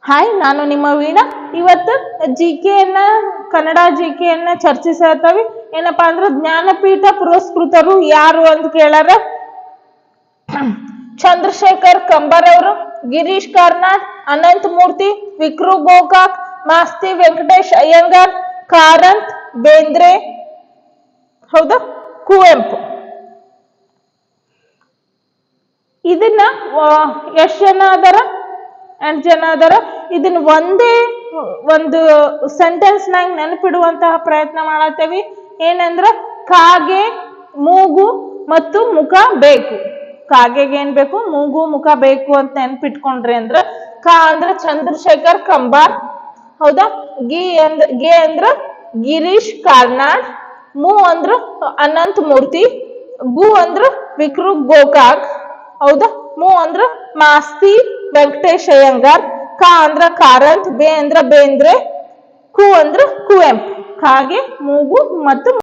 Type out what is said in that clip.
Hi, ನಾನು ನಿಮ್ಮ ವೀಣಾ. ಇವತ್ತು ಕನ್ನಡ ಜಿಕೆಯನ್ನ ಚರ್ಚಿಸತ್ತವಿ. ಏನಪ್ಪಾ ಅಂದ್ರೆ ಜ್ಞಾನಪೀಠ ಪುರಸ್ಕೃತರು ಯಾರು ಅಂತ ಕೇಳಾರ. ಚಂದ್ರಶೇಖರ್ ಕಂಬಾರ್ ಅವರು, ಗಿರೀಶ್ ಕಾರ್ನಾಡ್, ಅನಂತ ಮೂರ್ತಿ, ವಿಕ್ರು ಗೋಕಾಕ್, ಮಾಸ್ತಿ ವೆಂಕಟೇಶ್ ಅಯ್ಯಂಗಾರ್, ಕಾರಂತ್, ಬೇಂದ್ರೆ, ಹೌದಾ, ಕುವೆಂಪು. ಇದನ್ನ ಎಷ್ಟು ಜನ ಅದಾರ? 8 ಜನ ಅದಾರ. ಇದನ್ನ ಒಂದೇ ಒಂದು ಸೆಂಟೆನ್ಸ್ ನಾಗ ನೆನಪಿಡುವಂತಹ ಪ್ರಯತ್ನ ಮಾಡತ್ತೇವಿ. ಏನಂದ್ರ ಕಾಗೆ, ಮೂಗು ಮತ್ತು ಮುಖ ಬೇಕು. ಕಾಗೆಗೆ ಏನ್ ಬೇಕು? ಮೂಗು ಮುಖ ಬೇಕು ಅಂತ ನೆನ್ಪಿಟ್ಕೊಂಡ್ರಿ ಅಂದ್ರ ಕಾ ಅಂದ್ರ ಚಂದ್ರಶೇಖರ್ ಕಂಬಾರ್, ಹೌದಾ. ಗೆ ಅಂದ್ರ ಗಿರೀಶ್ ಕಾರ್ನಾಡ್, ಮೂ ಅಂದ್ರ ಅನಂತ ಮೂರ್ತಿ, ಗು ಅಂದ್ರ ವಿಕ್ರು ಗೋಕಾಕ್, ಹೌದಾ. ಮೂ ಅಂದ್ರ ಮಾಸ್ತಿ ವೆಂಕಟೇಶ್ ಅಯ್ಯಂಗಾರ್, ಕಾ ಅಂದ್ರ ಕಾರಂತ್, ಬೇ ಅಂದ್ರ ಬೇಂದ್ರೆ, ಕು ಅಂದ್ರ ಕುವೆಂಪು. ಕಾಗೆ, ಮೂಗು ಮತ್ತು